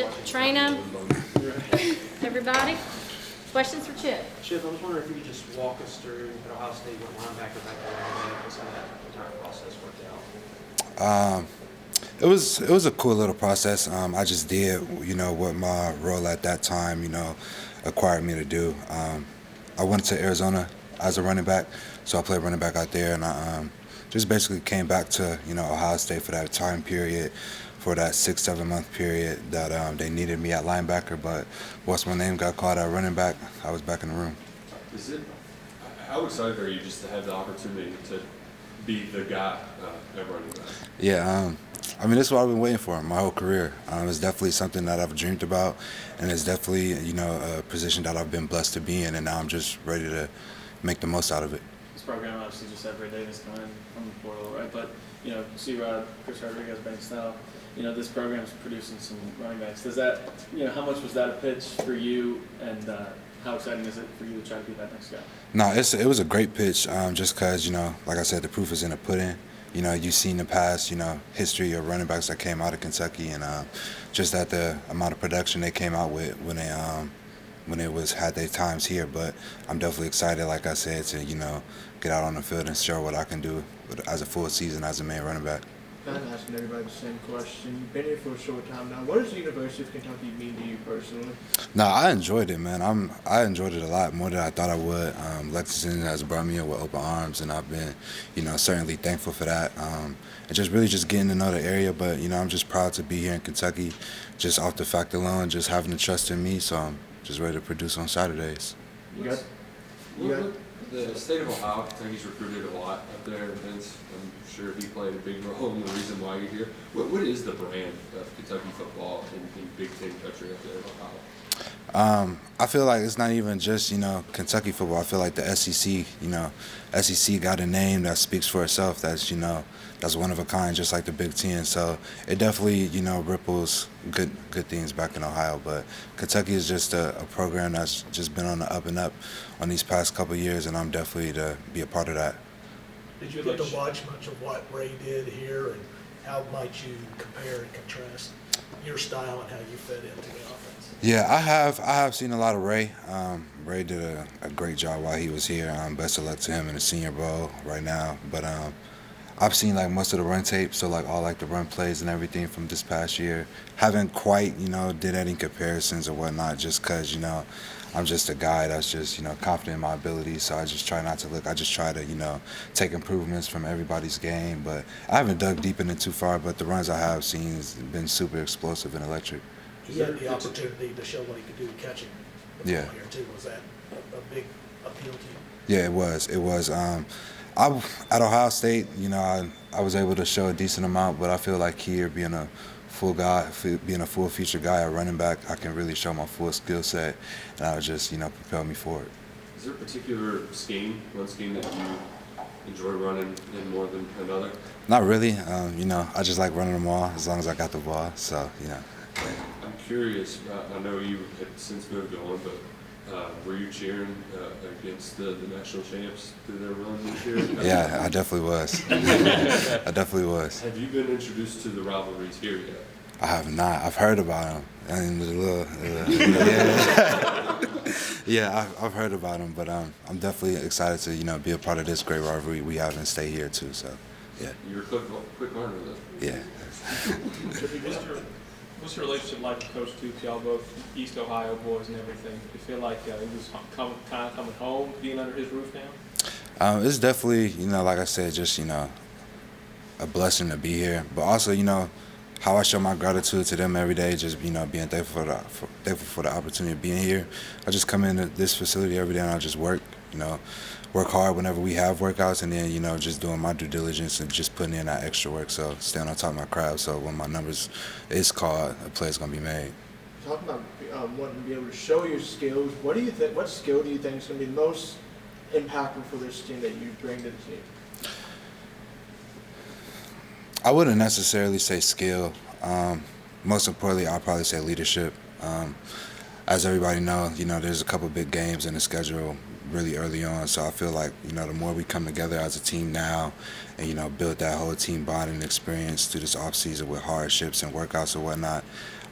Trayanum. Everybody? Questions for Chip? Chip, I was wondering if you could just walk us through at Ohio State what linebacker back there was, how that entire process worked out. It was a cool little process. I just did, what my role at that time, acquired me to do. I went to Arizona as a running back, so I played running back out there, and I just basically came back to, Ohio State for that time period, for that 6-7 month period that they needed me at linebacker. But once my name got called at running back, I was back in the room. How excited are you just to have the opportunity to be the guy at running back? Yeah, this is what I've been waiting for my whole career. It's definitely something that I've dreamed about, and it's definitely, a position that I've been blessed to be in, and now I'm just ready to make the most out of it. This program obviously just had Ray Davis coming from the portal, right? But, C-Rod, Chris Rodriguez, Bank Snell, this program's producing some running backs. Does that, how much was that a pitch for you, and how exciting is it for you to try to be that next guy? No, it was a great pitch, just because, like I said, the proof is in the pudding. You've seen the past, history of running backs that came out of Kentucky, and just that the amount of production they came out with when they had their times here. But I'm definitely excited, like I said, to get out on the field and show what I can do as a full season as a main running back. I'm asking everybody the same question. You've been here for a short time now. What does the University of Kentucky mean to you personally? No, I enjoyed it, man. I enjoyed it a lot more than I thought I would. Lexington has brought me in with open arms, and I've been, certainly thankful for that. And just getting to know the area. But I'm just proud to be here in Kentucky, just off the fact alone, just having the trust in me. So I'm just ready to produce on Saturdays. The state of Ohio, Kentucky's recruited a lot up there, and Vince, I'm sure he played a big role in the reason why you're here. What is the brand of Kentucky football in Big Ten country up there in Ohio? I feel like it's not even just, Kentucky football. I feel like the SEC, SEC got a name that speaks for itself. That's one of a kind, just like the Big Ten. So it definitely, ripples good things back in Ohio. But Kentucky is just a program that's just been on the up and up on these past couple of years, and I'm definitely to be a part of that. Did you get to watch much of what Ray did here, and how might you compare and contrast your style and how you fit into the offense? Yeah, I have seen a lot of Ray. Ray did a great job while he was here. Best of luck to him in the Senior Bowl right now. But I've seen most of the run tape, so all the run plays and everything from this past year. Haven't quite did any comparisons or whatnot, just because I'm just a guy that's just confident in my abilities. So I just try not to look. I just try to take improvements from everybody's game. But I haven't dug deep in it too far. But the runs I have seen has been super explosive and electric. He had the opportunity to show what he could do catching the ball here too. Was that a big appeal to you? Yeah, it was. It was. At Ohio State, I was able to show a decent amount, but I feel like here, being a full feature guy at running back, I can really show my full skill set, and that would just, propel me forward. Is there a particular run scheme that you enjoy running in more than another? Not really. I just like running them all as long as I got the ball. So, I'm curious. I know you had since moved on, but were you cheering against the national champs through their run this year? Yeah, I definitely was. I definitely was. Have you been introduced to the rivalries here yet? I have not. I've heard about them. And yeah, I've heard about them, but I'm definitely excited to be a part of this great rivalry we have and stay here too. So, yeah. You're a quick learner, though. Yeah. What's your relationship like with Coach Toops? Y'all both East Ohio boys and everything. Do you feel like it was kind of coming home, being under his roof now? It's definitely, like I said, just, a blessing to be here. But also, how I show my gratitude to them every day, just, being thankful for the opportunity of being here. I just come into this facility every day and I just work hard whenever we have workouts, and then, just doing my due diligence and just putting in that extra work. So staying on top of my craft. So when my numbers is called, a play's going to be made. Talking about wanting to be able to show your skills, what skill do you think is going to be the most impactful for this team that you bring to the team? I wouldn't necessarily say skill. Most importantly, I'll probably say leadership. As everybody knows, there's a couple big games in the schedule really early on. So I feel like, the more we come together as a team now and, build that whole team bonding experience through this offseason with hardships and workouts and whatnot,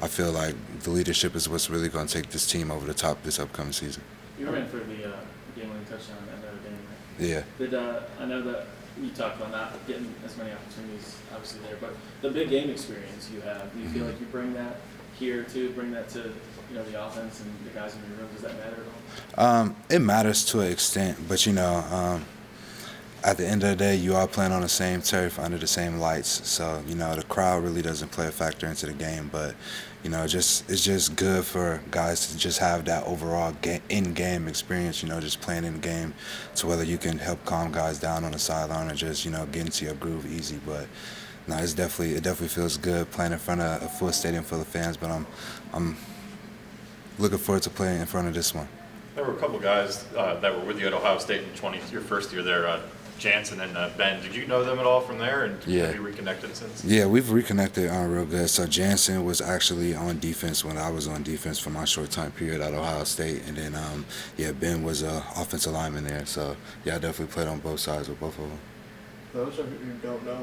I feel like the leadership is what's really going to take this team over the top this upcoming season. You ran for the game-winning touchdown at Notre Dame, right? Yeah. Did I know that you talked about not getting as many opportunities, obviously there, but the big game experience you have, do you feel like you bring that here too? Bring that to the offense and the guys in your room? Does that matter at all? It matters to an extent, but at the end of the day, you are playing on the same turf under the same lights. So the crowd really doesn't play a factor into the game, but it's just good for guys to just have that overall in-game experience. Just playing in the game, to whether you can help calm guys down on the sideline or just get into your groove easy. But no, it definitely feels good playing in front of a full stadium full of fans. But I'm looking forward to playing in front of this one. There were a couple guys that were with you at Ohio State in your first year there, Jansen and Ben. Did you know them at all from there? And Yeah. have you reconnected since? Yeah, we've reconnected real good. So Jansen was actually on defense when I was on defense for my short time period at Ohio State. And then, Ben was an offensive lineman there. So, yeah, I definitely played on both sides with both of them. Those of you who don't know,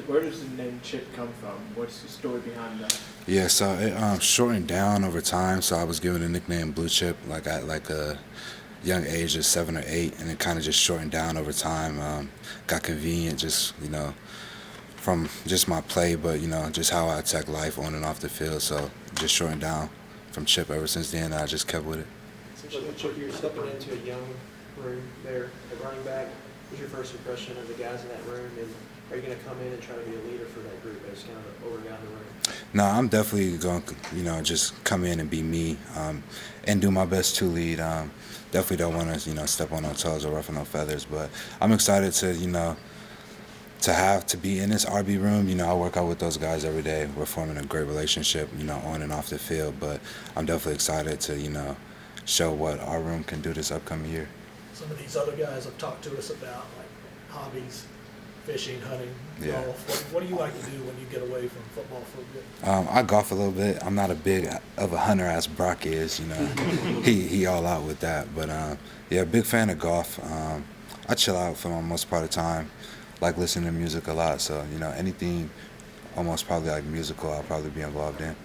where does the name Chip come from? What's the story behind that? Yeah, so it shortened down over time. So I was given the nickname Blue Chip at a young age of 7 or 8, and it kind of just shortened down over time. Got convenient just, from just my play, but, just how I attack life on and off the field. So just shortened down from Chip ever since then, and I just kept with it. Chip, you're stepping into a young room there at running back. What's your first impression of the guys in that room, and are you going to come in and try to be a leader for that group as kind of the older guy in the room? No, I'm definitely going to, just come in and be me and do my best to lead. Definitely don't want to, step on no toes or ruffle no feathers, but I'm excited to, to be in this RB room. I work out with those guys every day. We're forming a great relationship, on and off the field, but I'm definitely excited to, show what our room can do this upcoming year. Some of these other guys have talked to us about like hobbies, fishing, hunting, Yeah. golf. What do you like to do when you get away from football for a bit? I golf a little bit. I'm not a big of a hunter as Brock is, he all out with that. But yeah, big fan of golf. I chill out for the most part of the time. Like listening to music a lot. So anything almost probably like musical, I'll probably be involved in.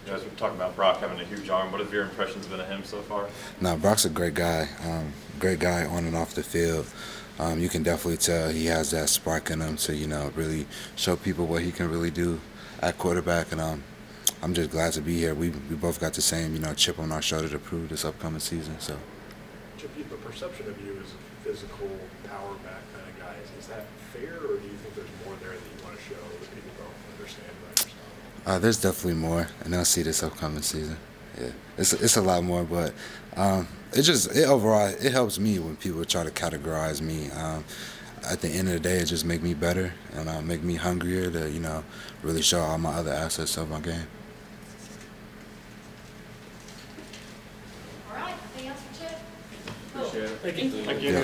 You guys were talking about Brock having a huge arm. What have your impressions been of him so far? No, Brock's a great guy. Great guy on and off the field. You can definitely tell he has that spark in him to, really show people what he can really do at quarterback. And I'm just glad to be here. We both got the same, chip on our shoulder to prove this upcoming season. So. Chip, the perception of you as a physical power back kind of guy, is that fair, or do you think there's more there that you want to show that people don't understand about yourself? There's definitely more, and they'll see this upcoming season. Yeah, it's a lot more, but overall it helps me when people try to categorize me. At the end of the day, it just make me better and make me hungrier to really show all my other assets of my game. All right, anything else for Chip? Cool. Appreciate it. Thank you. Thank you. Yeah.